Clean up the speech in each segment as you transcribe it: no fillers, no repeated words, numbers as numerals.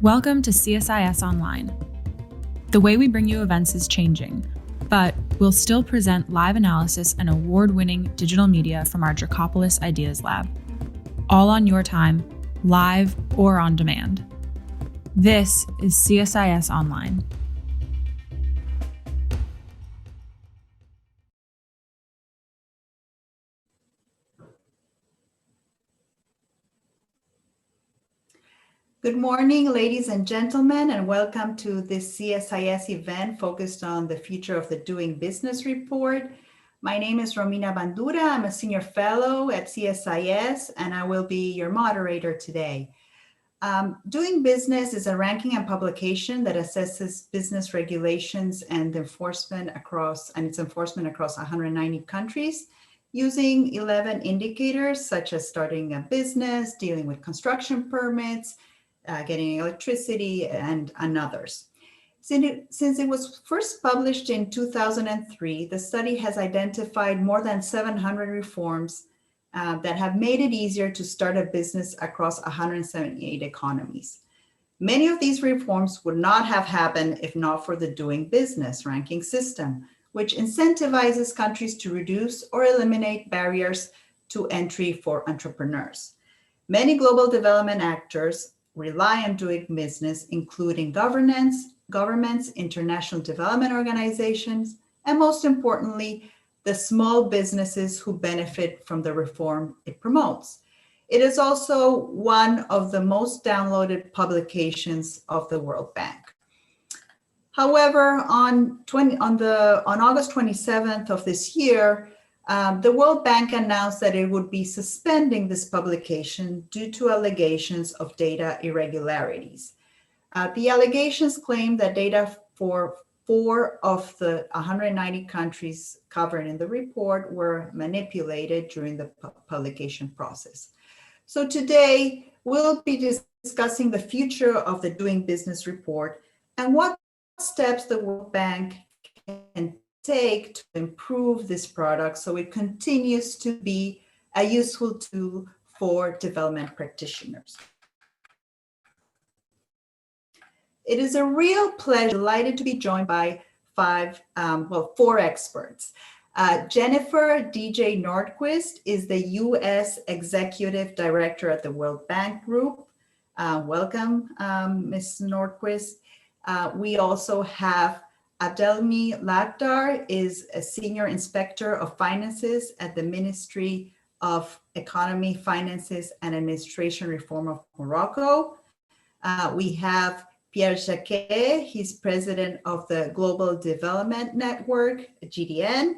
Welcome to CSIS Online. The way we bring you events is changing, but we'll still present live analysis and award-winning digital media from our Dracopolis Ideas Lab. All on your time, live or on demand. This is CSIS Online. Good morning, ladies and gentlemen, and welcome to this CSIS event focused on the future of the Doing Business report. My name is Romina Bandura. I'm a senior fellow at CSIS, and I will be your moderator today. Doing Business is a ranking and publication that assesses business regulations and enforcement across 190 countries using 11 indicators such as starting a business, dealing with construction permits, getting electricity, and others. Since it was first published in 2003, the study has identified more than 700 reforms that have made it easier to start a business across 178 economies. Many of these reforms would not have happened if not for the Doing Business ranking system, which incentivizes countries to reduce or eliminate barriers to entry for entrepreneurs. Many global development actors rely on doing business, including governments, international development organizations, and most importantly, the small businesses who benefit from the reform it promotes. It is also one of the most downloaded publications of the World Bank. However, on August 27th of this year, the World Bank announced that it would be suspending this publication due to allegations of data irregularities. The allegations claim that data for 4 of the 190 countries covered in the report were manipulated during the publication process. So today, we'll be discussing the future of the Doing Business report and what steps the World Bank can take to improve this product so it continues to be a useful tool for development practitioners. It is a real pleasure, delighted to be joined by 4 experts. Jennifer DJ Nordquist is the U.S. Executive Director at the World Bank Group. Welcome, Ms. Nordquist. We also have Abdelghni Lakhdar is a Senior Inspector of Finances at the Ministry of Economy, Finances, and Administration Reform of Morocco. We have Pierre Jacquet, he's President of the Global Development Network, GDN.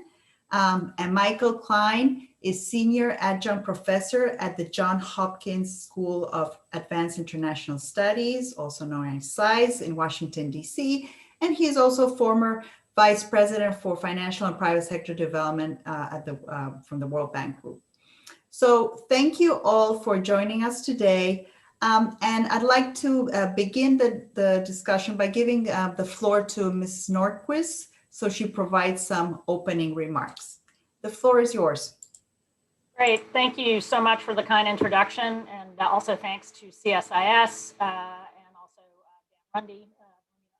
And Michael Klein is Senior Adjunct Professor at the Johns Hopkins School of Advanced International Studies, also known as CSIS, in Washington, D.C., and he is also former Vice President for Financial and Private Sector Development from the World Bank Group. So thank you all for joining us today. And I'd like to begin the discussion by giving the floor to Ms. Nordquist so she provides some opening remarks. The floor is yours. Great. Thank you so much for the kind introduction. And also thanks to CSIS and also Dan Rundy,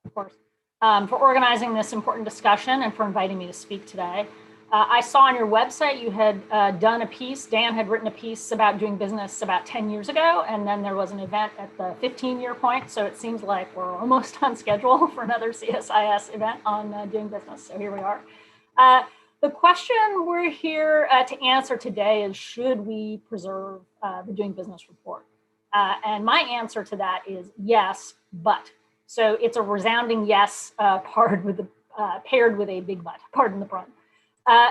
of course, for organizing this important discussion and for inviting me to speak today. I saw on your website you had done a piece, Dan had written a piece about doing business about 10 years ago, and then there was an event at the 15-year point, so it seems like we're almost on schedule for another CSIS event on doing business, so here we are. The question we're here to answer today is, should we preserve the Doing Business report? And my answer to that is yes, but. So it's a resounding yes paired with a big but, pardon the pun.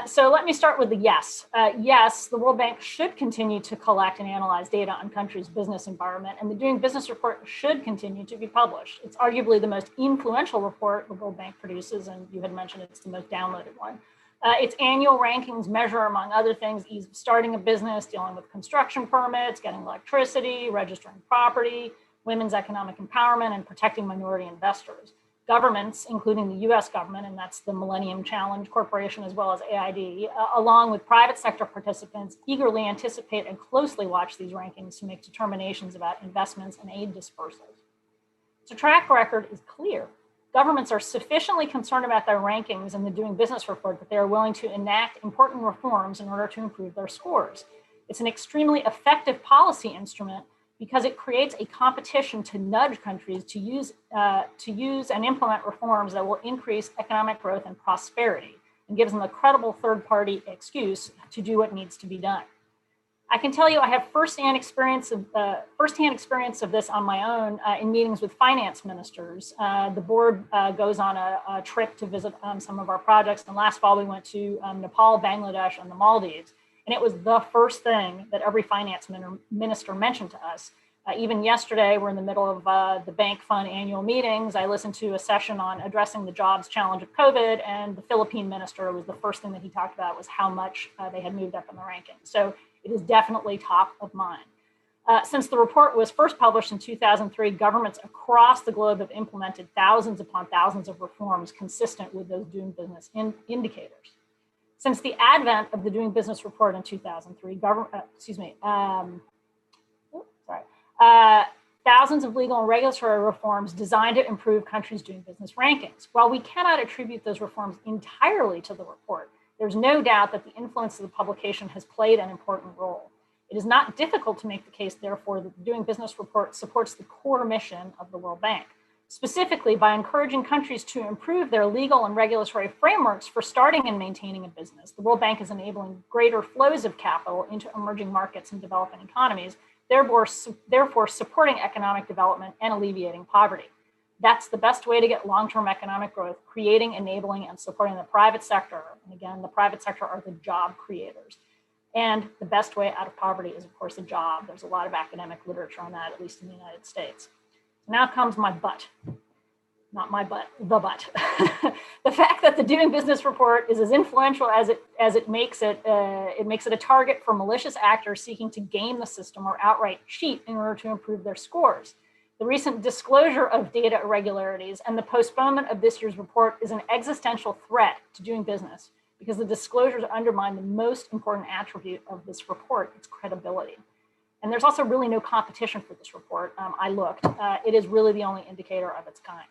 So let me start with the yes. Yes, the World Bank should continue to collect and analyze data on countries' business environment, and the Doing Business report should continue to be published. It's arguably the most influential report the World Bank produces, and you had mentioned it's the most downloaded one. Its annual rankings measure, among other things, ease of starting a business, dealing with construction permits, getting electricity, registering property, women's economic empowerment, and protecting minority investors. Governments, including the US government, and that's the Millennium Challenge Corporation as well as AID, along with private sector participants, eagerly anticipate and closely watch these rankings to make determinations about investments and aid dispersals. So track record is clear. Governments are sufficiently concerned about their rankings in the Doing Business report that they are willing to enact important reforms in order to improve their scores. It's an extremely effective policy instrument because it creates a competition to nudge countries to use and implement reforms that will increase economic growth and prosperity, and gives them a credible third-party excuse to do what needs to be done. I can tell you I have firsthand experience of this on my own in meetings with finance ministers. The board goes on a trip to visit some of our projects, and last fall we went to Nepal, Bangladesh, and the Maldives. And it was the first thing that every finance minister mentioned to us. Even yesterday, we're in the middle of the Bank Fund annual meetings. I listened to a session on addressing the jobs challenge of COVID, and the Philippine minister was the first thing that he talked about was how much they had moved up in the rankings. So it is definitely top of mind. Since the report was first published in 2003, governments across the globe have implemented thousands upon thousands of reforms consistent with those doing business indicators. Since the advent of the Doing Business report in 2003, thousands of legal and regulatory reforms designed to improve countries' doing business rankings. While we cannot attribute those reforms entirely to the report, there's no doubt that the influence of the publication has played an important role. It is not difficult to make the case, therefore, that the Doing Business report supports the core mission of the World Bank. Specifically, by encouraging countries to improve their legal and regulatory frameworks for starting and maintaining a business, the World Bank is enabling greater flows of capital into emerging markets and developing economies, therefore supporting economic development and alleviating poverty. That's the best way to get long-term economic growth, creating, enabling, and supporting the private sector. And again, the private sector are the job creators. And the best way out of poverty is, of course, a job. There's a lot of academic literature on that, at least in the United States. Now comes my but. Not my but, the but. The fact that the Doing Business report is as influential as it makes it a target for malicious actors seeking to game the system or outright cheat in order to improve their scores. The recent disclosure of data irregularities and the postponement of this year's report is an existential threat to doing business because the disclosures undermine the most important attribute of this report, its credibility. And there's also really no competition for this report. I looked. It is really the only indicator of its kind.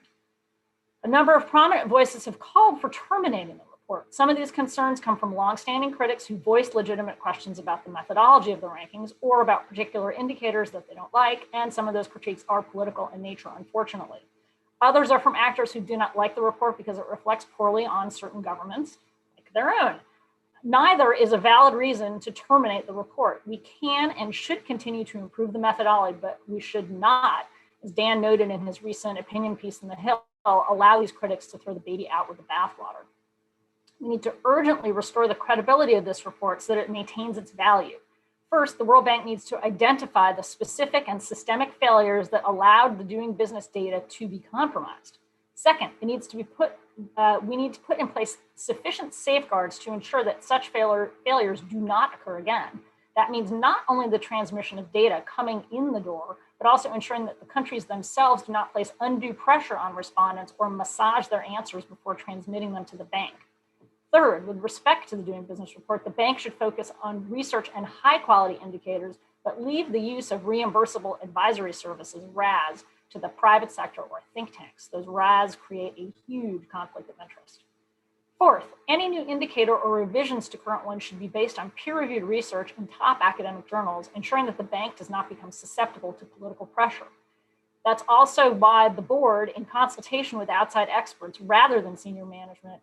A number of prominent voices have called for terminating the report. Some of these concerns come from longstanding critics who voiced legitimate questions about the methodology of the rankings or about particular indicators that they don't like, and some of those critiques are political in nature, unfortunately. Others are from actors who do not like the report because it reflects poorly on certain governments, like their own. Neither is a valid reason to terminate the report. We can and should continue to improve the methodology, but we should not, as Dan noted in his recent opinion piece in The Hill, allow these critics to throw the baby out with the bathwater. We need to urgently restore the credibility of this report so that it maintains its value. First, the World Bank needs to identify the specific and systemic failures that allowed the doing business data to be compromised. Second, we need to put in place sufficient safeguards to ensure that such failures do not occur again. That means not only the transmission of data coming in the door, but also ensuring that the countries themselves do not place undue pressure on respondents or massage their answers before transmitting them to the bank. Third, with respect to the Doing Business report, the bank should focus on research and high-quality indicators, but leave the use of reimbursable advisory services, RAS, to the private sector or think tanks. Those RAS create a huge conflict of interest. Fourth, any new indicator or revisions to current ones should be based on peer-reviewed research in top academic journals, ensuring that the bank does not become susceptible to political pressure. That's also why the board, in consultation with outside experts rather than senior management,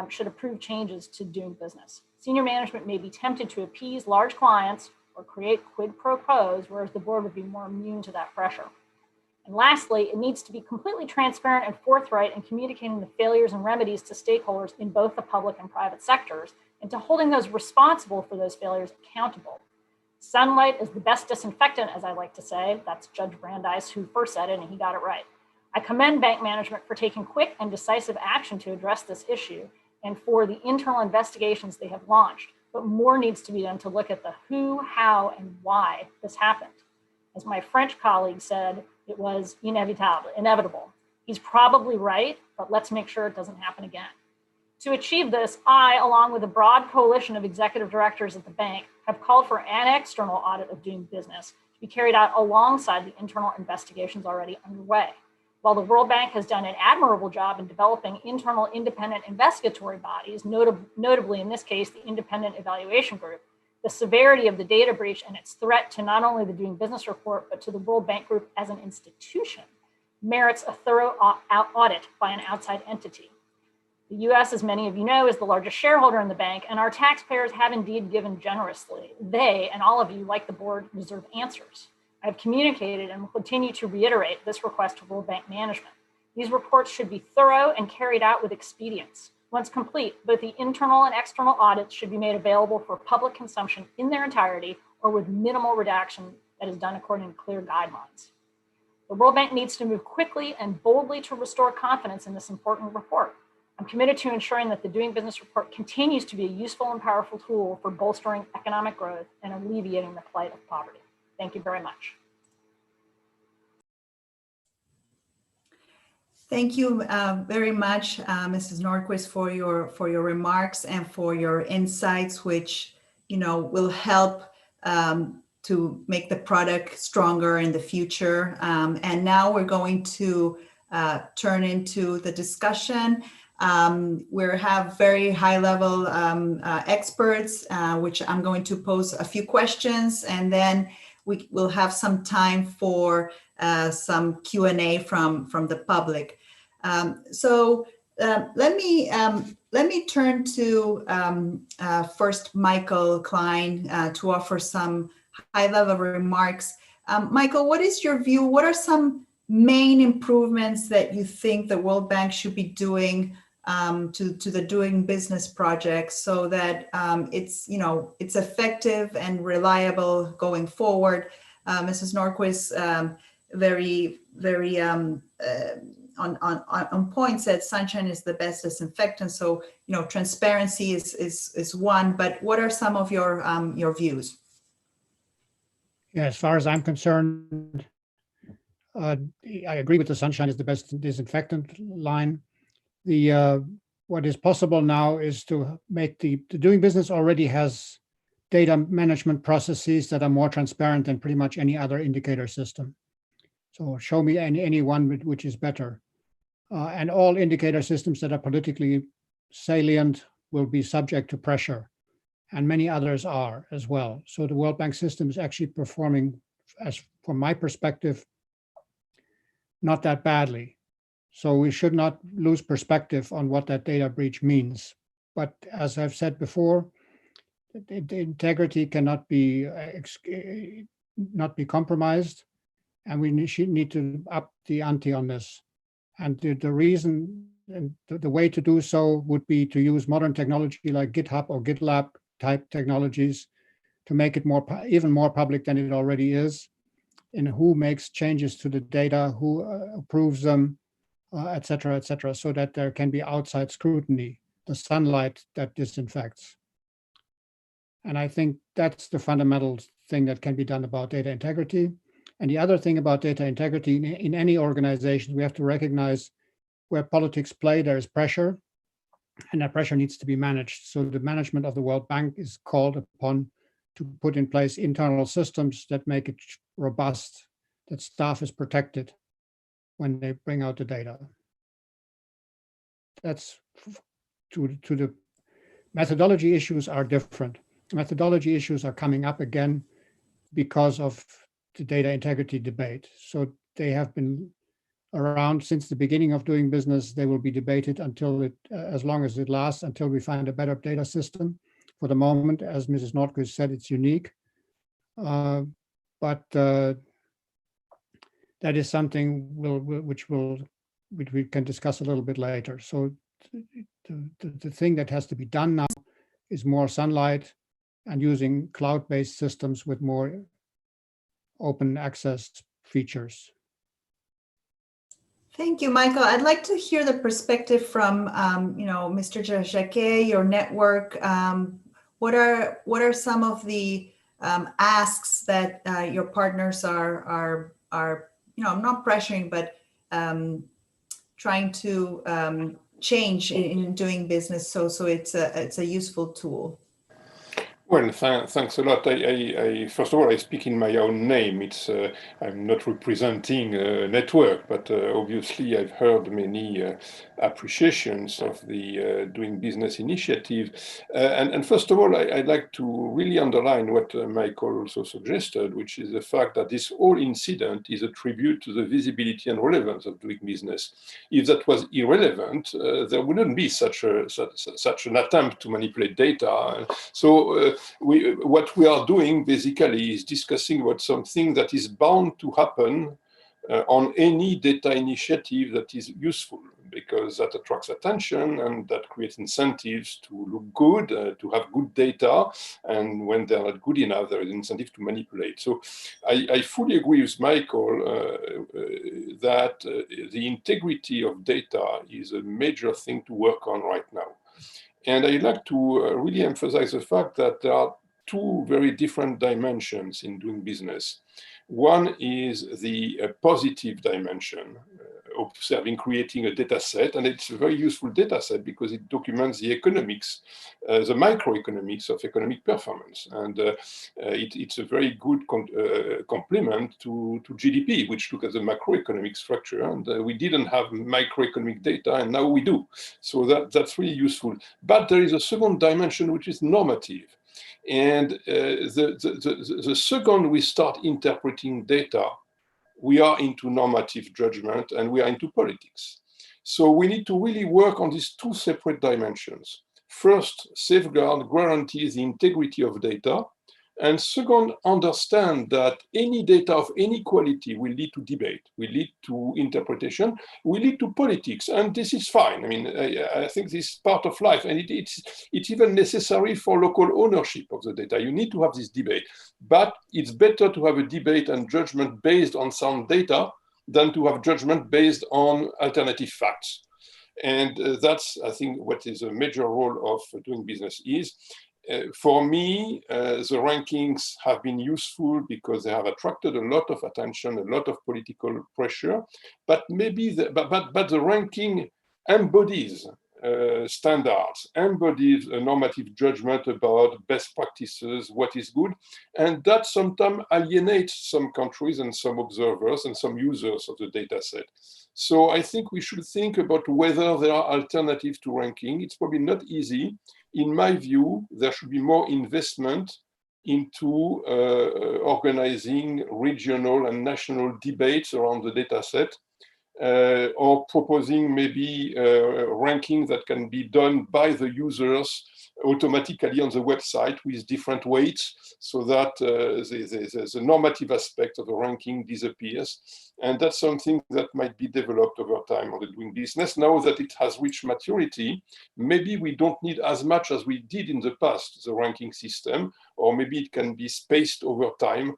should approve changes to doing business. Senior management may be tempted to appease large clients or create quid pro quos, whereas the board would be more immune to that pressure. And lastly, it needs to be completely transparent and forthright in communicating the failures and remedies to stakeholders in both the public and private sectors, and to holding those responsible for those failures accountable. Sunlight is the best disinfectant, as I like to say. That's Judge Brandeis who first said it, and he got it right. I commend bank management for taking quick and decisive action to address this issue and for the internal investigations they have launched, but more needs to be done to look at the who, how, and why this happened. As my French colleague said, it was inevitable. He's probably right, but let's make sure it doesn't happen again. To achieve this, I, along with a broad coalition of executive directors at the bank, have called for an external audit of doing business to be carried out alongside the internal investigations already underway. While the World Bank has done an admirable job in developing internal independent investigatory bodies, notably in this case, the Independent Evaluation Group, the severity of the data breach and its threat to not only the Doing Business report, but to the World Bank Group as an institution merits a thorough audit by an outside entity. The US, as many of you know, is the largest shareholder in the bank, and our taxpayers have indeed given generously. They, and all of you, like the board, deserve answers. I have communicated and will continue to reiterate this request to World Bank management. These reports should be thorough and carried out with expedience. Once complete, both the internal and external audits should be made available for public consumption in their entirety or with minimal redaction that is done according to clear guidelines. The World Bank needs to move quickly and boldly to restore confidence in this important report. I'm committed to ensuring that the Doing Business report continues to be a useful and powerful tool for bolstering economic growth and alleviating the plight of poverty. Thank you very much. Thank you very much, Mrs. Nordquist, for your remarks and for your insights, which will help to make the product stronger in the future. And now we're going to turn into the discussion. We have very high-level experts, which I'm going to pose a few questions, and then we will have some time for some Q&A from the public. So let me turn to first Michael Klein to offer some high-level remarks. Michael, what is your view? What are some main improvements that you think the World Bank should be doing to the Doing Business project so that it's effective and reliable going forward? Mrs. Nordquist very on point said sunshine is the best disinfectant. So transparency is one, but what are some of your views? Yeah, as far as I'm concerned, I agree with the sunshine is the best disinfectant line. What is possible now is to make the Doing Business already has data management processes that are more transparent than pretty much any other indicator system. So show me any one which is better. And all indicator systems that are politically salient will be subject to pressure, and many others are as well. So the World Bank system is actually performing, as from my perspective, not that badly. So we should not lose perspective on what that data breach means. But as I've said before, the integrity cannot be compromised, and we need to up the ante on this. And the reason and the way to do so would be to use modern technology like GitHub or GitLab type technologies to make it even more public than it already is, in who makes changes to the data, who approves them, et cetera, so that there can be outside scrutiny, the sunlight that disinfects. And I think that's the fundamental thing that can be done about data integrity. And the other thing about data integrity in any organization, we have to recognize where politics play, there is pressure, and that pressure needs to be managed. So the management of the World Bank is called upon to put in place internal systems that make it robust, that staff is protected when they bring out the data. That's to the methodology issues are different. Methodology issues are coming up again because of the data integrity debate. So they have been around since the beginning of Doing Business. They will be debated until as long as it lasts, until we find a better data system. For the moment, as Mrs. Nordquist said, it's unique. But that is something which we can discuss a little bit later. So the thing that has to be done now is more sunlight and using cloud-based systems with more open access features. Thank you, Michael. I'd like to hear the perspective from Mr. Jacquet, your network. What are some of the asks that your partners are not pressuring, but trying to change in Doing Business so it's a useful tool? Well, thanks a lot. First of all, I speak in my own name. I'm not representing a network, but obviously I've heard many appreciations of the Doing Business initiative. And first of all, I'd like to really underline what Michael also suggested, which is the fact that this whole incident is a tribute to the visibility and relevance of doing business. If that was irrelevant, there wouldn't be such an attempt to manipulate data. So what we are doing basically is discussing about something that is bound to happen on any data initiative that is useful, because that attracts attention and that creates incentives to look good, to have good data, and when they're not good enough, there is incentive to manipulate. So I fully agree with Michael that the integrity of data is a major thing to work on right now. And I'd like to really emphasize the fact that there are two very different dimensions in doing business. One is the positive dimension, observing, creating a data set, and it's a very useful data set because it documents the economics, the microeconomics of economic performance. And it's a very good complement to GDP, which look at the macroeconomic structure. And we didn't have microeconomic data, and now we do. So that's really useful. But there is a second dimension, which is normative. And the second we start interpreting data, we are into normative judgment and we are into politics. So we need to really work on these two separate dimensions. First, safeguard, guarantee the integrity of data. And second, understand that any data of any quality will lead to debate, will lead to interpretation, will lead to politics, and this is fine. I mean, I think this is part of life, and it's even necessary for local ownership of the data. You need to have this debate, but it's better to have a debate and judgment based on sound data than to have judgment based on alternative facts. And that's, I think, what is a major role of doing business is. For me, the rankings have been useful because they have attracted a lot of attention, a lot of political pressure, but maybe the ranking embodies standards, embodies a normative judgment about best practices, what is good, and that sometimes alienates some countries and some observers and some users of the data set. So I think we should think about whether there are alternatives to ranking. It's probably not easy. In my view, there should be more investment into organizing regional and national debates around the data set, or proposing maybe ranking that can be done by the users automatically on the website with different weights, so that the normative aspect of the ranking disappears. And that's something that might be developed over time on the doing business. Now that it has reached maturity, maybe we don't need as much as we did in the past, the ranking system, or maybe it can be spaced over time,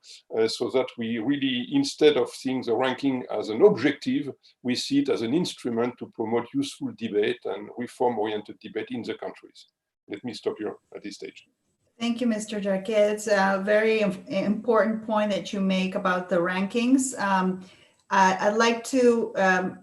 so that we really, instead of seeing the ranking as an objective, we see it as an instrument to promote useful debate and reform-oriented debate in the countries. Let me stop here at this stage. Thank you, Mr. Jacquet. It's a very important point that you make about the rankings. I'd like to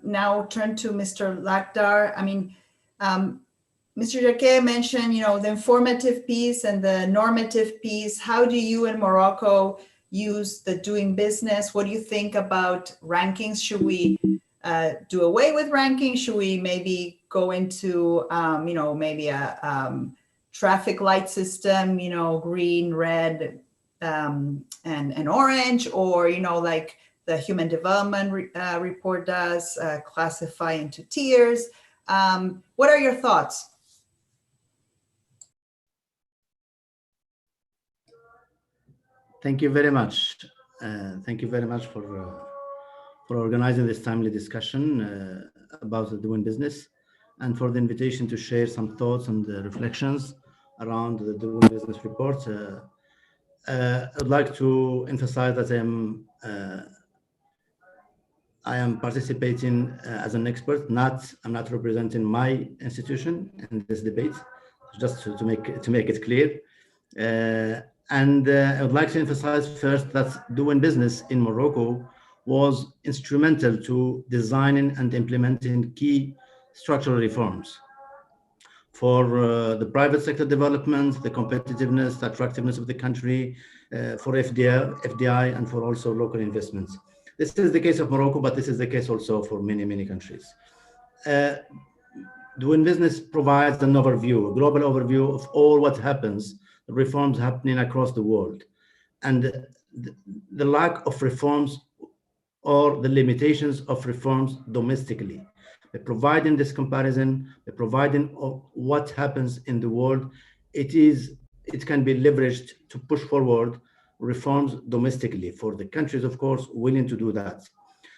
now turn to Mr. Lakhdar. I mean, Mr. Jacquet mentioned, the informative piece and the normative piece. How do you in Morocco use the doing business? What do you think about rankings? Should we do away with rankings? Should we maybe go into, maybe a traffic light system, green, red, and orange, or, like the Human Development Report does, classify into tiers? What are your thoughts? Thank you very much. Thank you very much for organizing this timely discussion about the doing business, and for the invitation to share some thoughts and reflections around the doing business report. I'd like to emphasize that I am participating as an expert. I'm not representing my institution in this debate, just to make it clear. And I would like to emphasize first that doing business in Morocco was instrumental to designing and implementing key structural reforms for the private sector development, the competitiveness, the attractiveness of the country, for FDI, and for also local investments. This is the case of Morocco, but this is the case also for many, many countries. Doing business provides an overview, a global overview of all what happens, the reforms happening across the world, and the lack of reforms or the limitations of reforms domestically. By providing this comparison, by providing what happens in the world, it can be leveraged to push forward reforms domestically for the countries, of course, willing to do that.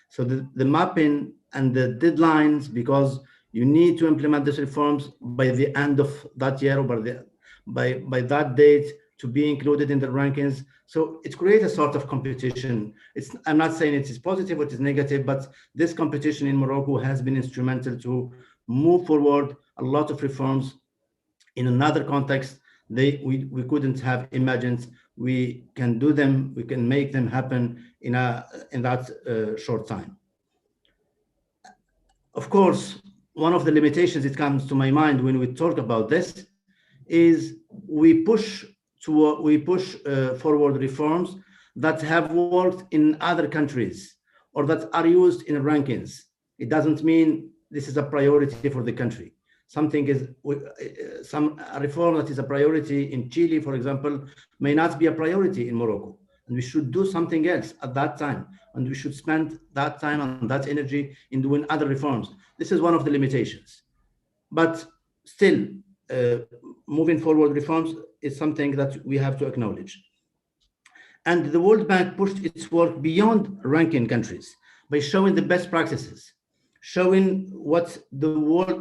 So the mapping and the deadlines, because you need to implement these reforms by the end of that year or by that date to be included in the rankings. So it creates a sort of competition. I'm not saying it is positive or it is negative, but this competition in Morocco has been instrumental to move forward a lot of reforms in another context. We couldn't have imagined. We can do them, we can make them happen in that short time. Of course, one of the limitations that comes to my mind when we talk about this is we push forward reforms that have worked in other countries or that are used in rankings. It doesn't mean this is a priority for the country. A reform that is a priority in Chile, for example, may not be a priority in Morocco. And we should do something else at that time. And we should spend that time and that energy in doing other reforms. This is one of the limitations. But still, moving forward reforms is something that we have to acknowledge. And the World Bank pushed its work beyond ranking countries by showing the best practices, showing what the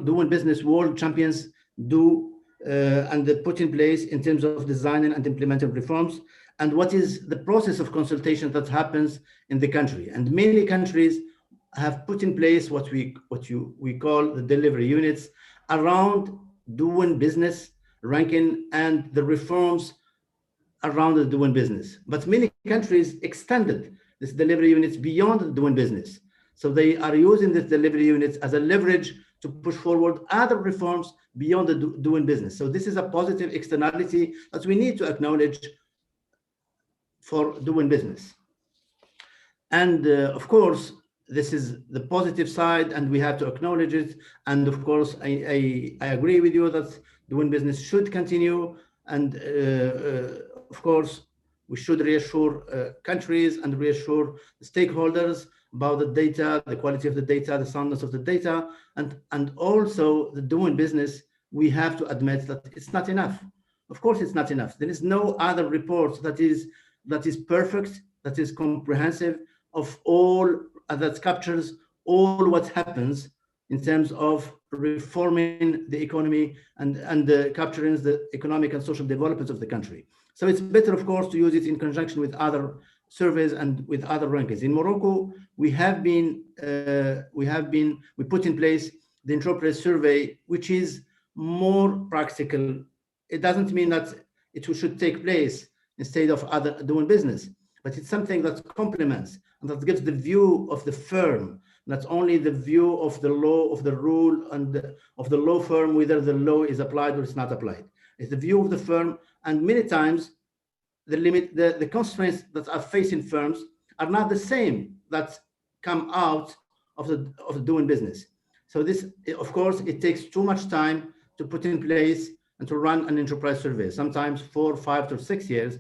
doing business world champions do and put in place in terms of designing and implementing reforms, and what is the process of consultation that happens in the country. And many countries have put in place what we call the delivery units around doing business, ranking, and the reforms around the doing business. But many countries extended this delivery units beyond doing business. So they are using this delivery units as a leverage to push forward other reforms beyond the doing business. So this is a positive externality that we need to acknowledge for doing business. And of course, this is the positive side and we have to acknowledge it. And of course, I agree with you that doing business should continue. And of course, we should reassure countries and reassure the stakeholders about the data, the quality of the data, the soundness of the data, and also the doing business. We have to admit that it's not enough. Of course, it's not enough. There is no other report that is perfect, that is comprehensive of all, that captures all what happens in terms of reforming the economy and capturing the economic and social development of the country. So it's better, of course, to use it in conjunction with other surveys and with other rankings. In Morocco, we put in place the Nordquist survey, which is more practical. It doesn't mean that it should take place instead of other doing business, but it's something that complements and that gives the view of the firm, not only the view of the law, of the rule, and of the law firm, whether the law is applied or it's not applied. It's the view of the firm, and many times the constraints that are facing firms are not the same that come out of the doing business. So this, of course, it takes too much time to put in place and to run an enterprise survey, sometimes 4, 5 to 6 years.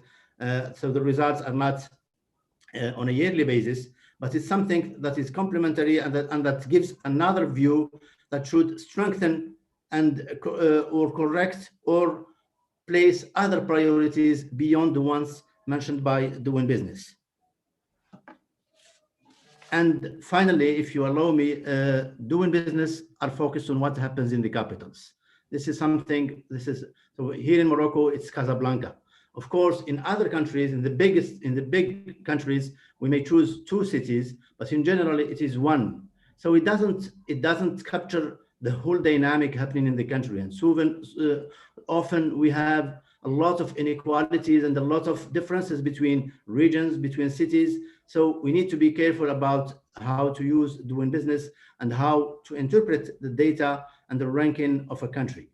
So the results are not on a yearly basis, but it's something that is complementary and that gives another view that should strengthen and or correct or place other priorities beyond the ones mentioned by doing business. And finally, if you allow me, doing business are focused on what happens in the capitals. So here in Morocco, it's Casablanca. Of course, in other countries, in the big countries, we may choose 2 cities, but in general, it is 1. So it doesn't capture the whole dynamic happening in the country. And so often we have a lot of inequalities and a lot of differences between regions, between cities. So we need to be careful about how to use doing business and how to interpret the data and the ranking of a country.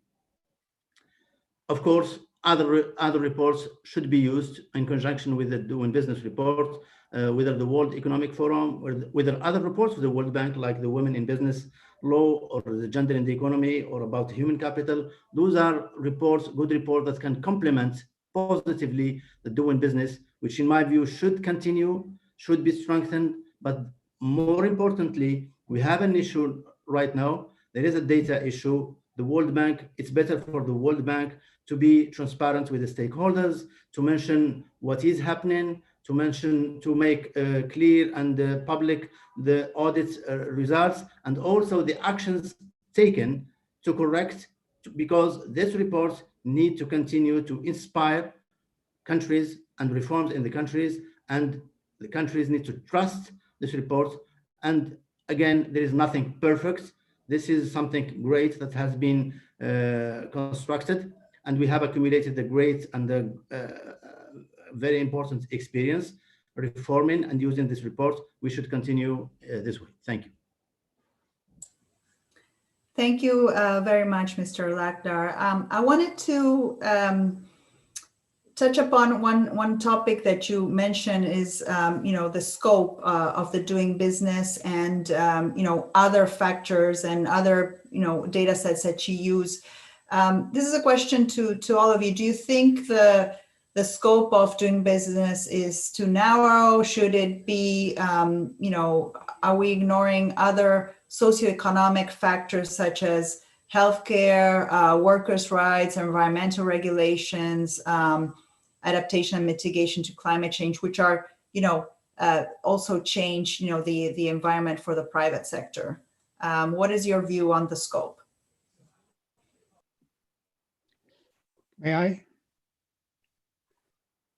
Of course, other reports should be used in conjunction with the doing business report, whether the World Economic Forum or whether other reports of the World Bank, like the Women in Business Law or the Gender in the Economy or about human capital. Those are reports, good reports that can complement positively the doing business, which in my view should continue, should be strengthened. But more importantly, we have an issue right now. There is a data issue. The World Bank, it's better for the World Bank to be transparent with the stakeholders, to mention what is happening, to make clear and public the audit results, and also the actions taken to correct, because this report need to continue to inspire countries and reforms in the countries, and the countries need to trust this report. And again, there is nothing perfect. This is something great that has been constructed, and we have accumulated a great and very important experience reforming and using this report. We should continue this way. Thank you. Thank you very much, Mr. Lakhdar. I wanted to touch upon one topic that you mentioned is, the scope of the doing business and, other factors and other, data sets that you use. This is a question to all of you. Do you think the scope of doing business is too narrow? Should it be, are we ignoring other socioeconomic factors such as healthcare, workers' rights, environmental regulations, adaptation and mitigation to climate change, which are, also change, the environment for the private sector? What is your view on the scope? May I?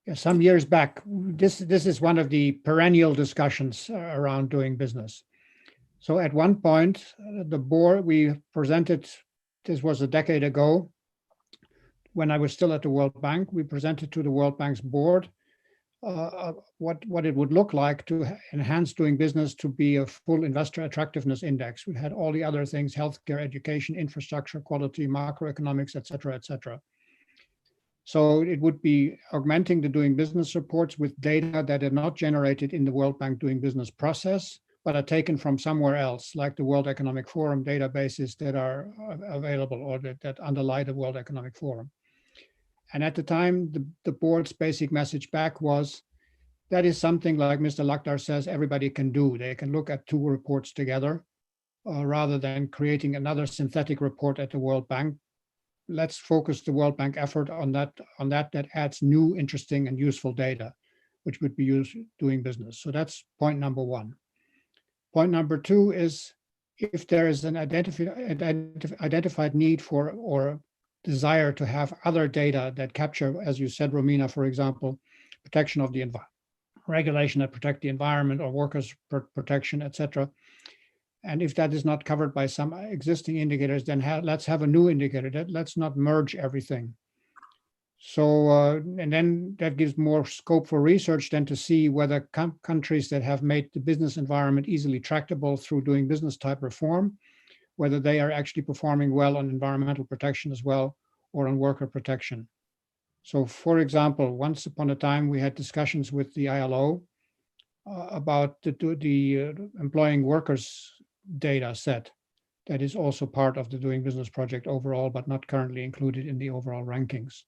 Yeah, some years back, this is one of the perennial discussions around doing business. So at one point, the board, we presented, this was a decade ago, when I was still at the World Bank, we presented to the World Bank's board what it would look like to enhance doing business to be a full investor attractiveness index. We had all the other things: healthcare, education, infrastructure, quality, macroeconomics, et cetera, et cetera. So it would be augmenting the doing business reports with data that are not generated in the World Bank doing business process, but are taken from somewhere else, like the World Economic Forum databases that are available or that underlie the World Economic Forum. And at the time, the board's basic message back was, that is something, like Mr. Lakhdar says, everybody can do. They can look at two reports together rather than creating another synthetic report at the World Bank. Let's focus the World Bank effort on that adds new, interesting, and useful data, which would be used doing business. So that's point number one. Point number two is, if there is an identified need for or desire to have other data that capture, as you said, Romina, for example, protection of the environment, regulation that protect the environment or workers' protection, etc. And if that is not covered by some existing indicators, then let's have a new indicator. Let's not merge everything. So, and then that gives more scope for research then to see whether countries that have made the business environment easily tractable through doing business type reform, whether they are actually performing well on environmental protection as well, or on worker protection. So, for example, once upon a time, we had discussions with the ILO about the employing workers data set that is also part of the Doing Business project overall, but not currently included in the overall rankings.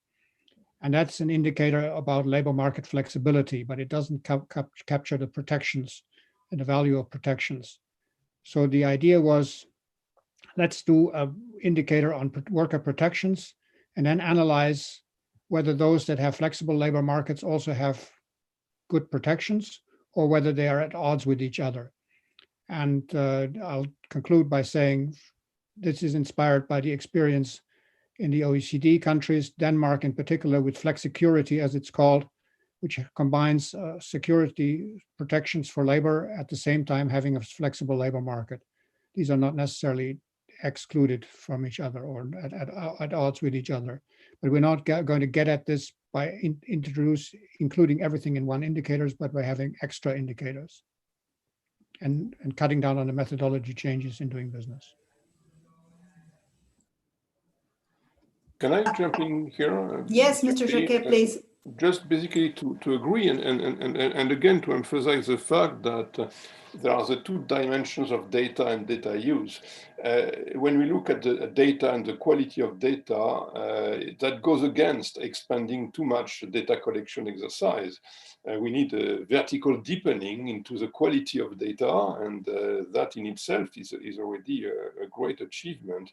And that's an indicator about labor market flexibility, but it doesn't capture the protections and the value of protections. So the idea was, let's do an indicator on worker protections and then analyze whether those that have flexible labor markets also have good protections or whether they are at odds with each other. And I'll conclude by saying this is inspired by the experience in the OECD countries, Denmark in particular, with flexicurity, as it's called, which combines security protections for labor at the same time having a flexible labor market. These are not necessarily excluded from each other or at odds with each other. But we're not going to get at this by including everything in one indicators, but by having extra indicators and cutting down on the methodology changes in doing business. Can I jump in here? Yes, Mr. Jacquet, please. Just basically to agree and again to emphasize the fact that there are the two dimensions of data and data use. When we look at the data and the quality of data, that goes against expanding too much data collection exercise. We need a vertical deepening into the quality of data, and that in itself is already a great achievement.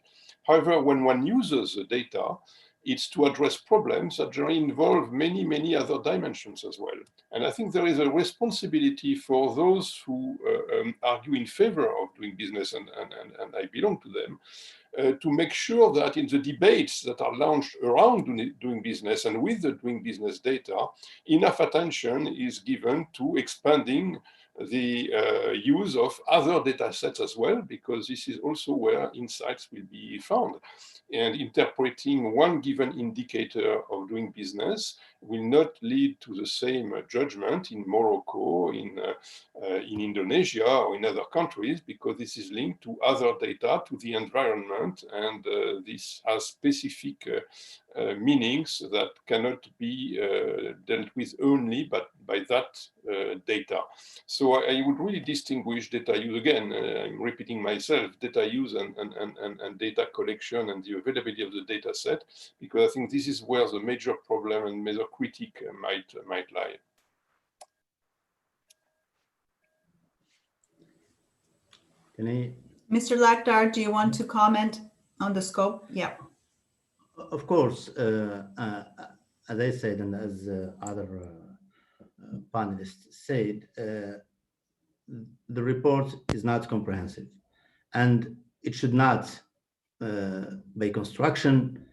However, when one uses the data, it's to address problems that generally involve many other dimensions as well. And I think there is a responsibility for those who argue in favor of doing business, and I belong to them, to make sure that in the debates that are launched around doing business and with the doing business data, enough attention is given to expanding the use of other data sets as well, because this is also where insights will be found. And interpreting one given indicator of doing business will not lead to the same judgment in Morocco, in Indonesia, or in other countries, because this is linked to other data, to the environment, and this has specific meanings that cannot be dealt with only by that data. So I would really distinguish data use, again, I'm repeating myself, data use and data collection and the availability of the data set, because I think this is where the major problem and major critique might lie. Mr. Lakhdar, do you want to comment on the scope? Yeah. Of course, as I said, and as other panelists said, the report is not comprehensive, and it should not, by construction,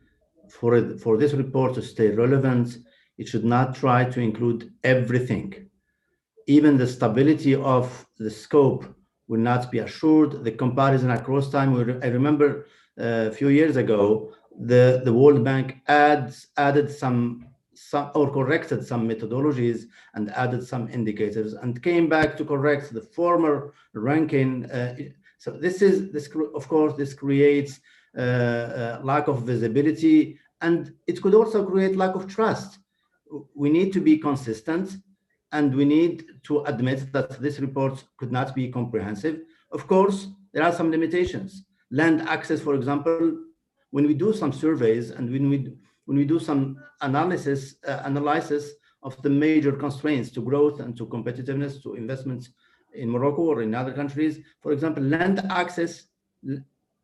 for this report to stay relevant, it should not try to include everything. Even the stability of the scope will not be assured. The comparison across time, I remember a few years ago, the World Bank added some or corrected some methodologies and added some indicators and came back to correct the former ranking. So this of course, this creates lack of visibility, and it could also create lack of trust. We need to be consistent, and we need to admit that this report could not be comprehensive. Of course, there are some limitations. Land access, for example, when we do some surveys and when we do some analysis of the major constraints to growth and to competitiveness, to investments in Morocco or in other countries, for example, land access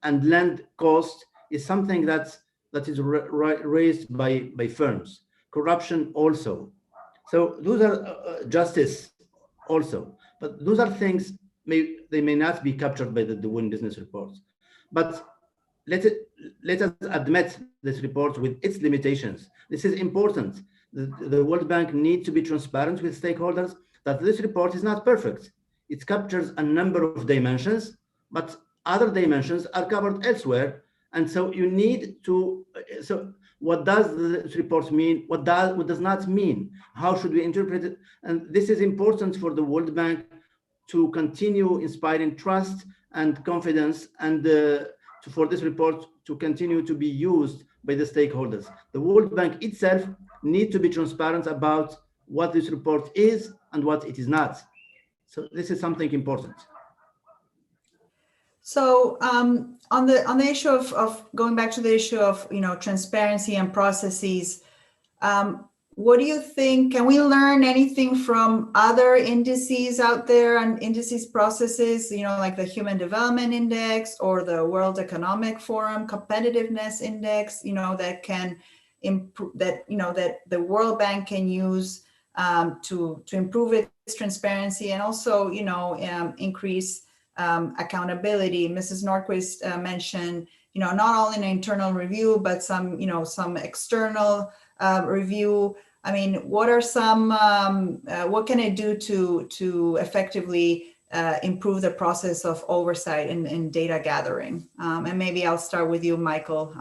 and land cost is something that is raised by firms. Corruption also. So those are justice also. But those are things they may not be captured by the doing business reports. But let us admit this report with its limitations. This is important. The World Bank needs to be transparent with stakeholders that this report is not perfect. It captures a number of dimensions, but other dimensions are covered elsewhere. And so you need to, so what does this report mean? What does not mean? How should we interpret it? And this is important for the World Bank to continue inspiring trust and confidence, and for this report to continue to be used by the stakeholders. The World Bank itself needs to be transparent about what this report is and what it is not. So this is something important. So on the issue of going back to the issue of transparency and processes, what do you think? Can we learn anything from other indices out there and indices processes, like the Human Development Index or the World Economic Forum Competitiveness Index, that can improve, that the World Bank can use to improve its transparency and also increase accountability? Mrs. Nordquist mentioned, not only an internal review, but some external review. I mean, what are some, what can it do to effectively improve the process of oversight and data gathering? And maybe I'll start with you, Michael.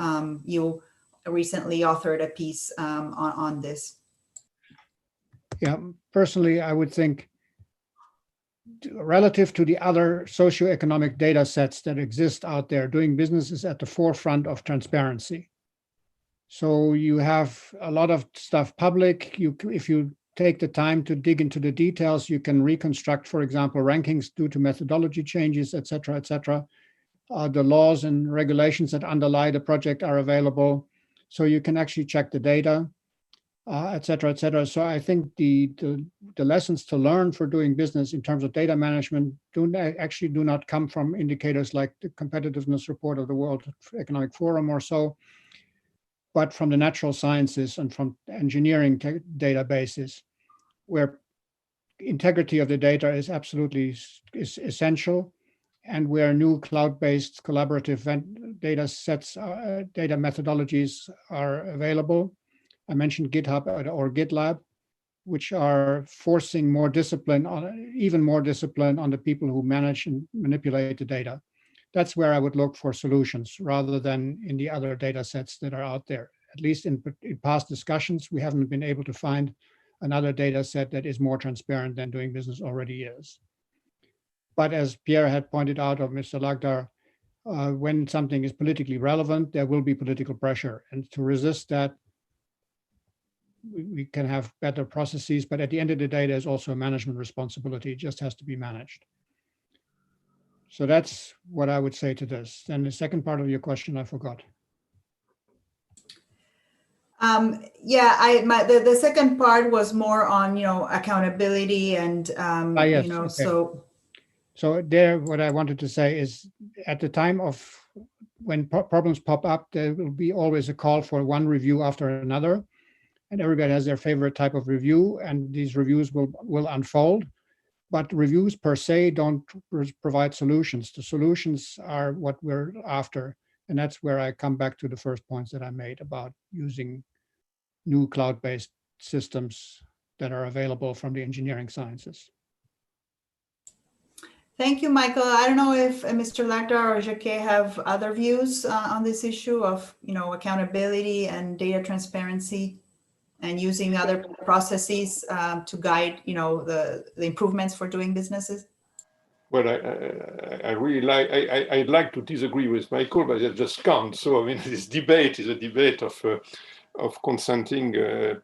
You recently authored a piece on this. Yeah, personally, I would think relative to the other socioeconomic data sets that exist out there, doing business is at the forefront of transparency. So you have a lot of stuff public. If you take the time to dig into the details, you can reconstruct, for example, rankings due to methodology changes, et cetera, et cetera. The laws and regulations that underlie the project are available. So you can actually check the data, et cetera, et cetera. So I think the lessons to learn for doing business in terms of data management do not come from indicators like the competitiveness report of the World Economic Forum or so, but from the natural sciences and from engineering databases, where integrity of the data is absolutely essential, and where new cloud-based collaborative data sets, data methodologies are available. I mentioned GitHub or GitLab, which are forcing more discipline even more discipline on the people who manage and manipulate the data. That's where I would look for solutions rather than in the other data sets that are out there. At least in past discussions, we haven't been able to find another data set that is more transparent than doing business already is. But as Pierre had pointed out, or Mr. Lakhdar, when something is politically relevant, there will be political pressure. And to resist that, we can have better processes, but at the end of the day, there's also a management responsibility. It just has to be managed. So that's what I would say to this. And the second part of your question, I forgot. Yeah, the second part was more on, accountability and, yes, okay. So there, what I wanted to say is at the time of when problems pop up, there will be always a call for one review after another. And everybody has their favorite type of review, and these reviews will unfold. But reviews per se don't provide solutions. The solutions are what we're after. And that's where I come back to the first points that I made about using new cloud-based systems that are available from the engineering sciences. Thank you, Michael. I don't know if Mr. Lakhdar or Jacquet have other views on this issue of, accountability and data transparency, and using other processes to guide, the improvements for doing businesses? Well, I really like, I'd like to disagree with Michael, but I just can't. So, I mean, this debate is a debate of consenting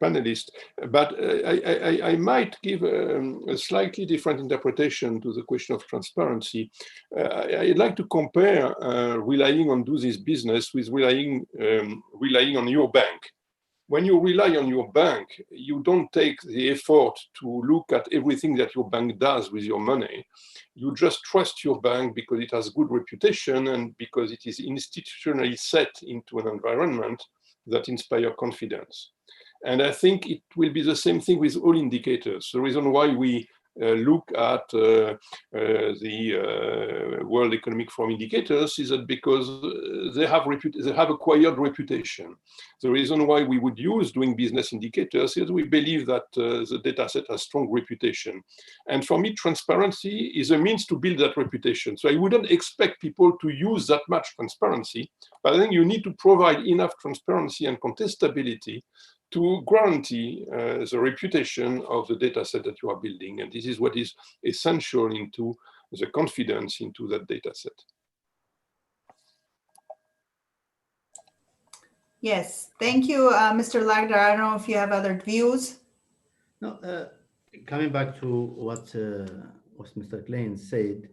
panelists. But I might give a slightly different interpretation to the question of transparency. I'd like to compare relying on do this business with relying on your bank. When you rely on your bank, you don't take the effort to look at everything that your bank does with your money. You just trust your bank because it has good reputation and because it is institutionally set into an environment that inspires confidence. And I think it will be the same thing with all indicators. The reason why we look at the World Economic Forum indicators is that because they have acquired reputation. The reason why we would use doing business indicators is we believe that the data set has strong reputation. And for me, transparency is a means to build that reputation. So I wouldn't expect people to use that much transparency, but I think you need to provide enough transparency and contestability to guarantee the reputation of the data set that you are building. And this is what is essential into the confidence into that data set. Yes, thank you, Mr. Lakhdar. I don't know if you have other views. No, coming back to what Mr. Klein said,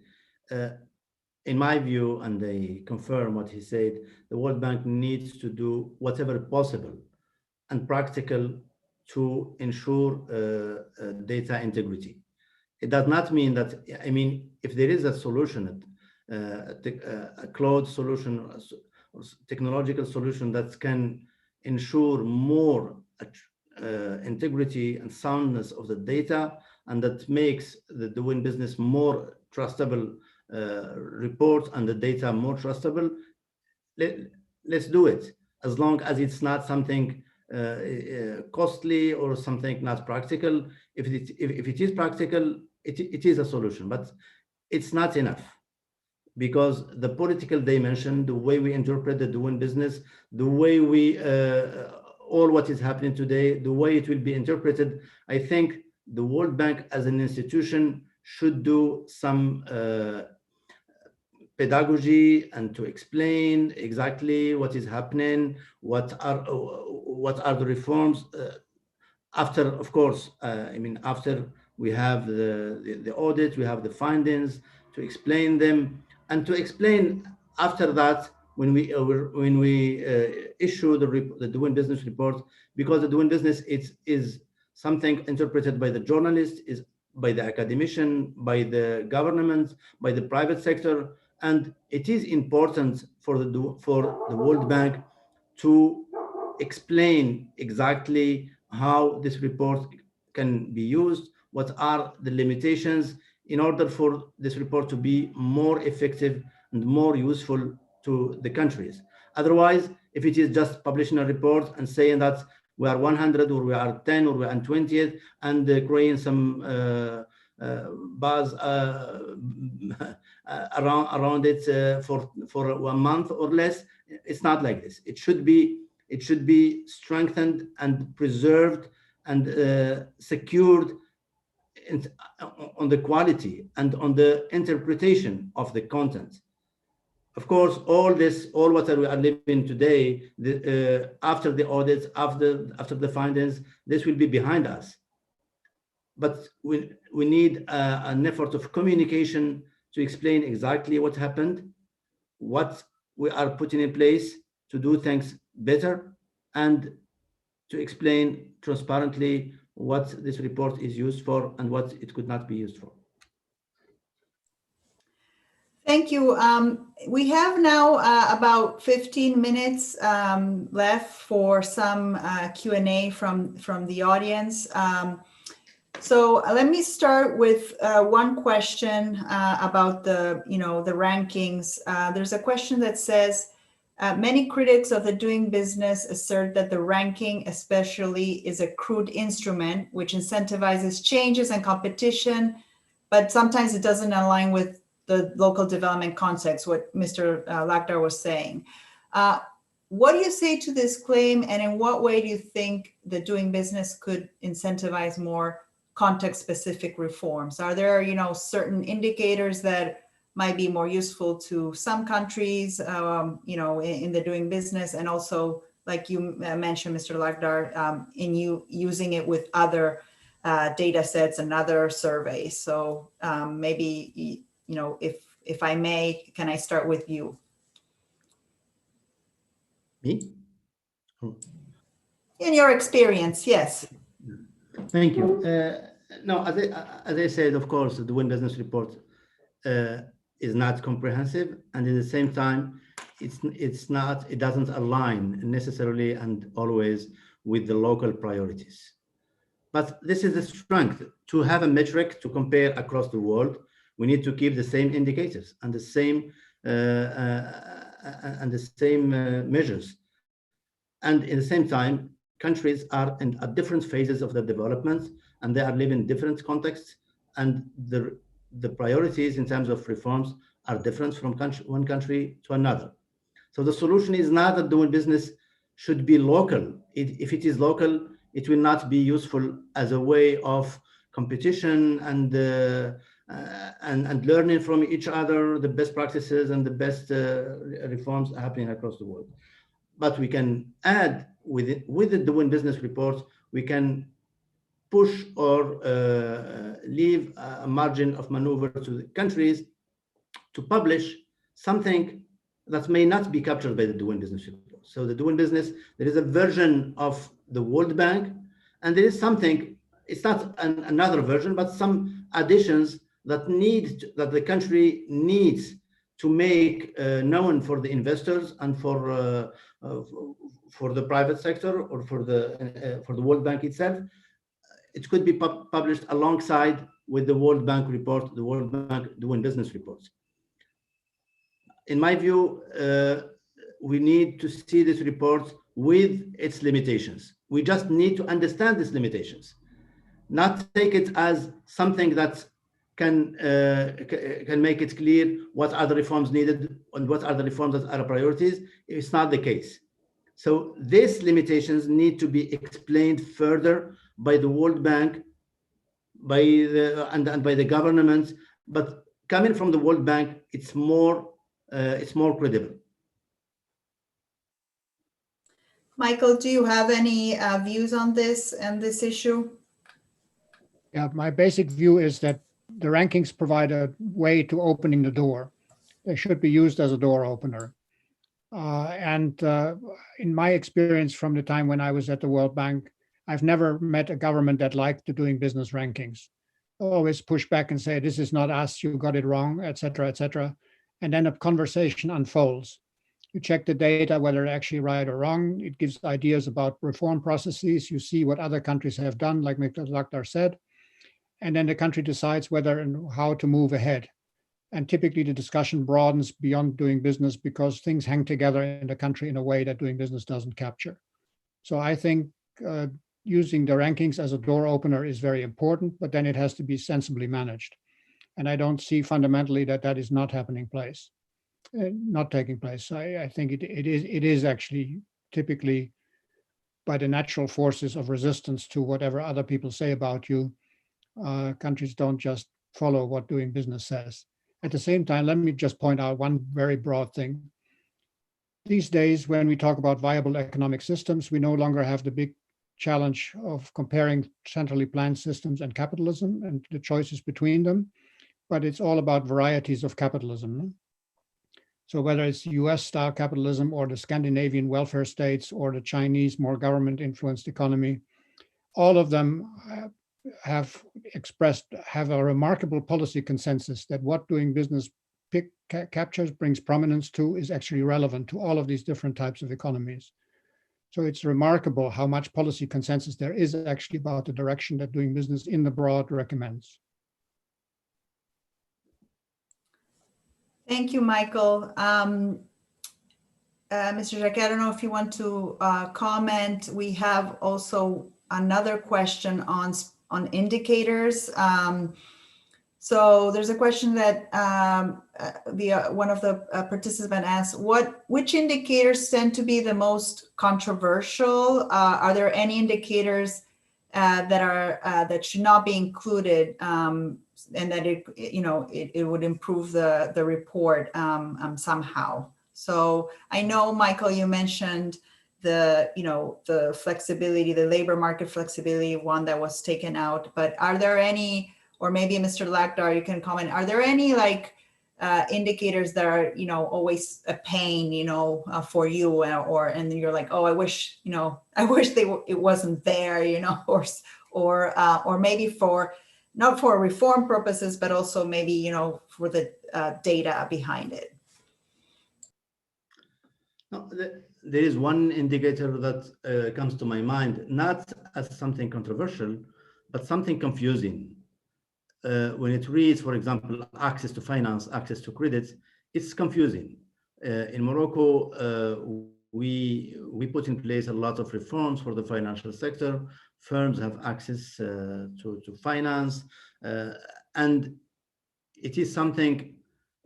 in my view, and I confirm what he said, the World Bank needs to do whatever possible and practical to ensure data integrity. It does not mean that, I mean, if there is a solution, a cloud solution, technological solution that can ensure more integrity and soundness of the data, and that makes the doing business more trustable reports and the data more trustable, let's do it, as long as it's not something costly or something not practical. If it is practical, it is a solution, but it's not enough, because the political dimension, the way we interpret the doing business, the way we all what is happening today, the way it will be interpreted, I think the World Bank as an institution should do some pedagogy and to explain exactly what is happening, what are the reforms. After, of course, after we have the audit, we have the findings, to explain them, and to explain after that when we issue the doing business report, because the doing business is something interpreted by the journalist, is by the academician, by the government, by the private sector, and it is important for the World Bank to explain exactly how this report can be used, what are the limitations, in order for this report to be more effective and more useful to the countries. Otherwise, if it is just publishing a report and saying that we are 100 or we are 10 or we are 20th and creating some buzz around it for 1 month or less, it's not like this. It should be strengthened and preserved and secured on the quality and on the interpretation of the content. Of course, all what we are living today, after the audits, after the findings, this will be behind us. But we need an effort of communication to explain exactly what happened, what we are putting in place to do things better, and to explain transparently what this report is used for and what it could not be used for. Thank you. We have now about 15 minutes left for some Q&A from the audience. So let me start with one question about the rankings. There's a question that says, many critics of the doing business assert that the ranking especially is a crude instrument which incentivizes changes and competition, but sometimes it doesn't align with the local development context, what Mr. Lakhdar was saying. What do you say to this claim, and in what way do you think the doing business could incentivize more context-specific reforms? Are there, certain indicators that might be more useful to some countries, in the doing business, and also, like you mentioned, Mr. Lakhdar, in using it with other data sets and other surveys? So maybe, if I may, can I start with you? Me? In your experience, yes. Thank you. No, as I said, of course, the doing business report is not comprehensive, and at the same time, it doesn't align necessarily and always with the local priorities. But this is the strength. To have a metric to compare across the world, we need to keep the same indicators and the same measures. And at the same time, countries are at different phases of their development, and they are living in different contexts, and the priorities in terms of reforms are different from one country to another. So the solution is not that doing business should be local. If it is local, it will not be useful as a way of competition and learning from each other the best practices and the best reforms happening across the world. But we can add with the doing business report, we can push or leave a margin of maneuver to the countries to publish something that may not be captured by the doing business report. So the doing business, there is a version of the World Bank, and there is something, it's not another version, but some additions that the country needs to make known for the investors and for the private sector or for the World Bank itself. It could be published alongside with the World Bank report, the World Bank doing business reports. In my view, we need to see this report with its limitations. We just need to understand these limitations, not take it as something that can make it clear what are the reforms needed and what are the reforms that are priorities. It's not the case. So these limitations need to be explained further by the World Bank, and by the governments. But coming from the World Bank, it's more it's more credible. Michael, do you have any views on this and this issue? Yeah, my basic view is that the rankings provide a way to opening the door. They should be used as a door opener. In my experience from the time when I was at the World Bank, I've never met a government that liked the doing business rankings. Always push back and say, this is not us, you got it wrong, et cetera, et cetera. And then a conversation unfolds. You check the data, whether they're actually right or wrong. It gives ideas about reform processes. You see what other countries have done, like Michael Lakhdar said. And then the country decides whether and how to move ahead. And typically the discussion broadens beyond doing business because things hang together in the country in a way that doing business doesn't capture. So I think using the rankings as a door opener is very important, but then it has to be sensibly managed. And I don't see fundamentally that that is not taking place. I think it is actually typically by the natural forces of resistance to whatever other people say about you. Countries don't just follow what doing business says. At the same time, let me just point out one very broad thing. These days, when we talk about viable economic systems, we no longer have the big challenge of comparing centrally planned systems and capitalism and the choices between them, but it's all about varieties of capitalism. So whether it's US-style capitalism or the Scandinavian welfare states or the Chinese more government-influenced economy, all of them have a remarkable policy consensus that what doing business captures, brings prominence to, is actually relevant to all of these different types of economies. So it's remarkable how much policy consensus there is actually about the direction that doing business in the broad recommends. Thank you, Michael. Mr. Jacquet, I don't know if you want to comment. We have also another question on indicators. So there's a question that one of the participants asked, which indicators tend to be the most controversial? Are there any indicators that should not be included, and that it would improve the report somehow? So I know, Michael, you mentioned the flexibility, the labor market flexibility, one that was taken out, but are there any, or maybe Mr. Lakhdar, you can comment, are there any indicators that are, always a pain, for you, and you're like, oh, I wish it wasn't there, or maybe not for reform purposes, but also maybe, for the data behind it. No, there is one indicator that comes to my mind, not as something controversial, but something confusing. When it reads, for example, access to finance, access to credit, it's confusing. In Morocco, we put in place a lot of reforms for the financial sector. Firms have access to finance, and it is something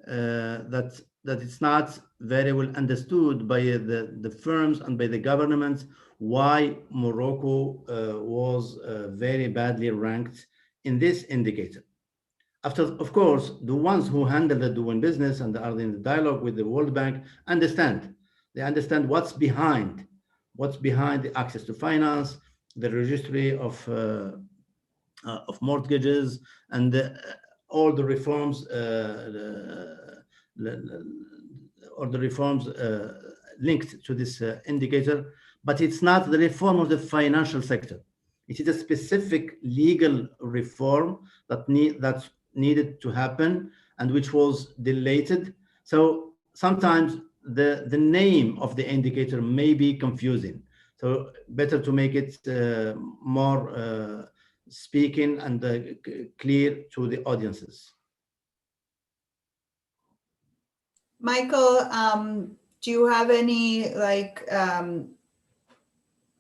that it's not very well understood by the firms and by the government why Morocco was very badly ranked in this indicator. After, of course, the ones who handle the doing business and are in the dialogue with the World Bank understand. They understand what's behind the access to finance, the registry of mortgages, and all the reforms linked to this indicator. But it's not the reform of the financial sector. It is a specific legal reform that's needed to happen and which was delayed. So sometimes the name of the indicator may be confusing. So better to make it more speaking and clear to the audiences. Michael, do you have any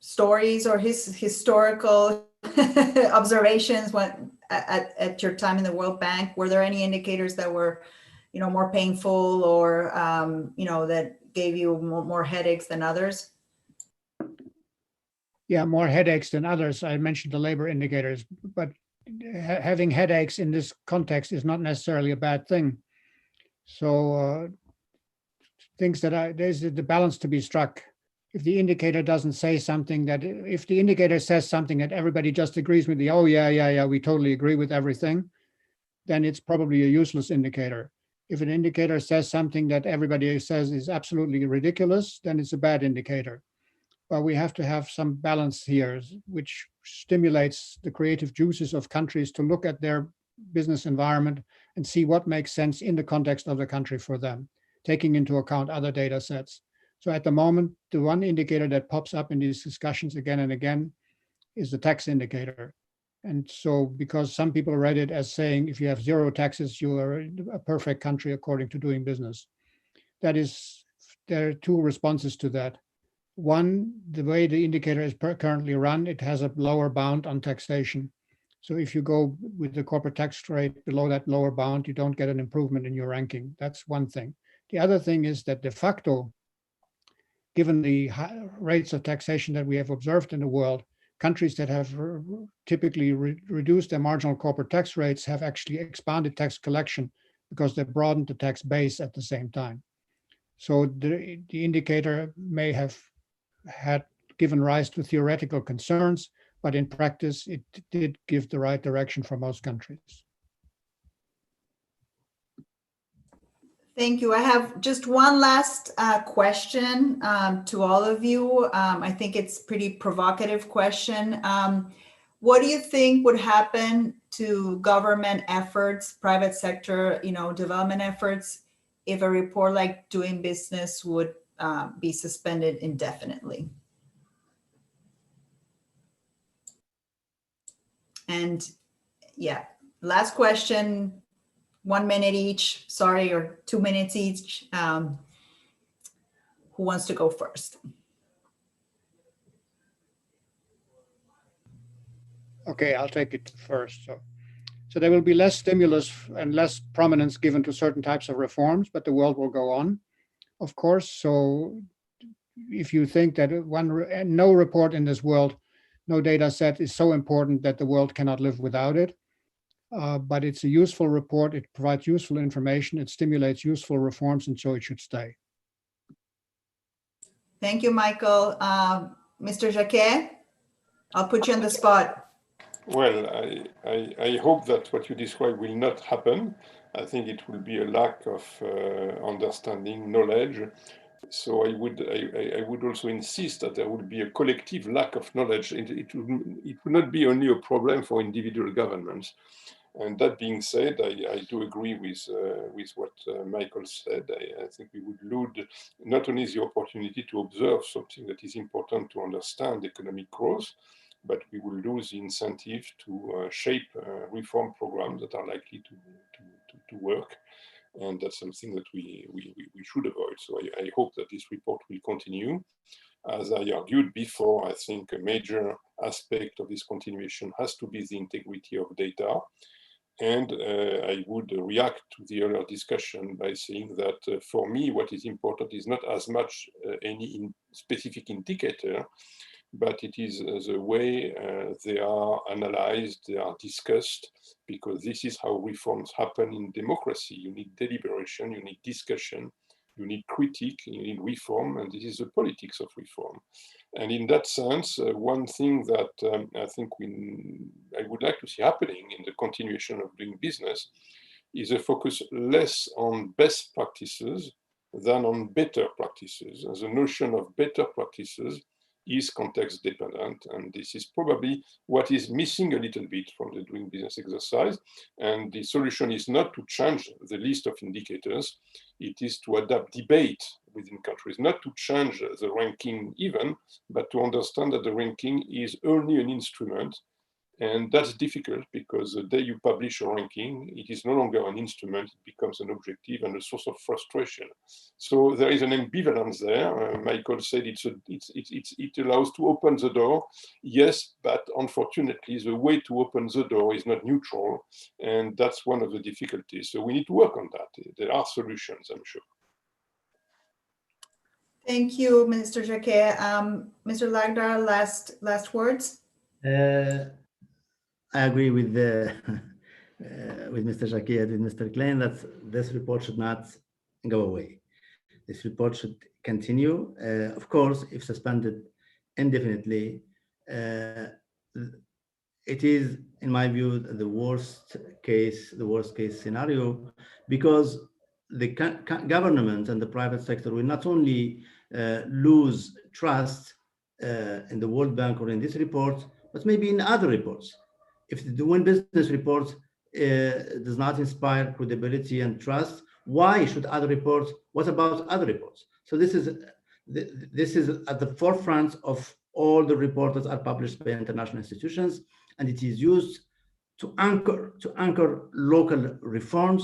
stories or historical observations at your time in the World Bank? Were there any indicators that were, more painful or, that gave you more headaches than others? Yeah, more headaches than others. I mentioned the labor indicators, but having headaches in this context is not necessarily a bad thing. So things that there's the balance to be struck. If the indicator doesn't say something if the indicator says something that everybody just agrees with oh yeah, we totally agree with everything, then it's probably a useless indicator. If an indicator says something that everybody says is absolutely ridiculous, then it's a bad indicator. But we have to have some balance here, which stimulates the creative juices of countries to look at their business environment and see what makes sense in the context of the country for them, taking into account other data sets. So at the moment, the one indicator that pops up in these discussions again and again is the tax indicator. And so because some people read it as saying, if you have zero taxes, you are a perfect country according to doing business. There are two responses to that. One, the way the indicator is currently run, it has a lower bound on taxation. So if you go with the corporate tax rate below that lower bound, you don't get an improvement in your ranking. That's one thing. The other thing is that de facto, given the high rates of taxation that we have observed in the world, countries that have typically reduced their marginal corporate tax rates have actually expanded tax collection because they broadened the tax base at the same time. So the indicator may have had given rise to theoretical concerns, but in practice, it did give the right direction for most countries. Thank you. I have just one last question to all of you. I think it's a pretty provocative question. What do you think would happen to government efforts, private sector, development efforts, if a report like Doing Business would be suspended indefinitely? And yeah, last question. 1 minute each, sorry, or 2 minutes each. Who wants to go first? Okay, I'll take it first. So there will be less stimulus and less prominence given to certain types of reforms, but the world will go on, of course. So if you think that no report in this world, no data set is so important that the world cannot live without it, but it's a useful report. It provides useful information. It stimulates useful reforms, and so it should stay. Thank you, Michael. Mr. Jacquet, I'll put you on the spot. Well, I hope that what you describe will not happen. I think it will be a lack of understanding, knowledge. So I would also insist that there would be a collective lack of knowledge. It would not be only a problem for individual governments. And that being said, I do agree with what Michael said. I think we would lose not only the opportunity to observe something that is important to understand economic growth, but we will lose the incentive to shape reform programs that are likely to work. And that's something that we should avoid. So I hope that this report will continue. As I argued before, I think a major aspect of this continuation has to be the integrity of data. And I would react to the earlier discussion by saying that for me, what is important is not as much any specific indicator, but it is the way they are analyzed, they are discussed, because this is how reforms happen in democracy. You need deliberation, you need discussion, you need critique, you need reform, and this is the politics of reform. And in that sense, one thing that I think I would like to see happening in the continuation of doing business is a focus less on best practices than on better practices. And the notion of better practices is context dependent, and this is probably what is missing a little bit from the doing business exercise. And the solution is not to change the list of indicators, it is to adapt debate within countries, not to change the ranking even, but to understand that the ranking is only an instrument. And that's difficult because the day you publish a ranking, it is no longer an instrument, it becomes an objective and a source of frustration. So there is an ambivalence there. Michael said it allows to open the door. Yes, but unfortunately, the way to open the door is not neutral. And that's one of the difficulties. So we need to work on that. There are solutions, I'm sure. Thank you, Mr. Jacquet. Mr. Lakhdar, last words. I agree with Mr. Jacquet and Mr. Klein that this report should not go away. This report should continue. Of course, if suspended indefinitely, it is, in my view, the worst case scenario, because the government and the private sector will not only lose trust in the World Bank or in this report, but maybe in other reports. If the Doing Business report does not inspire credibility and trust, why should other reports? What about other reports? So this is at the forefront of all the reports that are published by international institutions, and it is used to anchor local reforms.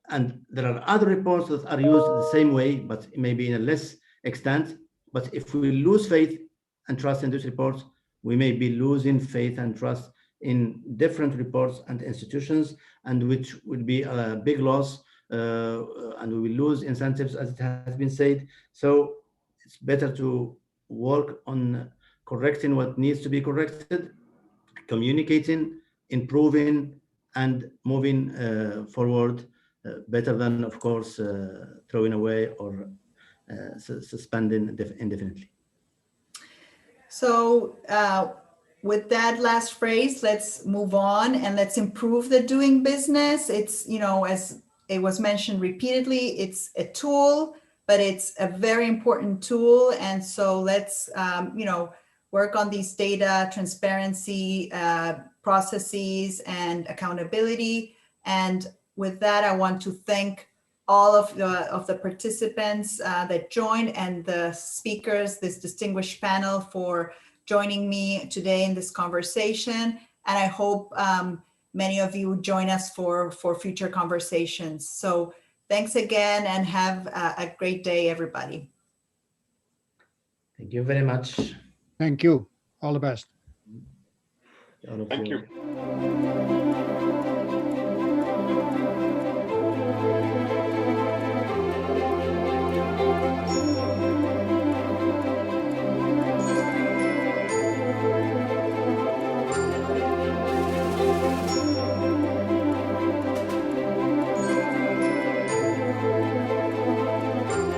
And there are other reports that are used the same way, but maybe in a less extent. But if we lose faith and trust in these reports, we may be losing faith and trust in different reports and institutions, and which would be a big loss, and we will lose incentives, as it has been said. So it's better to work on correcting what needs to be corrected, communicating, improving, and moving forward, better than, of course, throwing away or suspending indefinitely. So with that last phrase, let's move on and let's improve the doing business. It's, as it was mentioned repeatedly, it's a tool, but it's a very important tool. And so let's, work on these data, transparency, processes, and accountability. And with that, I want to thank all of the participants that joined, and the speakers, this distinguished panel, for joining me today in this conversation. And I hope many of you join us for future conversations. So thanks again, and have a great day, everybody. Thank you very much. Thank you. All the best. All of Thank you.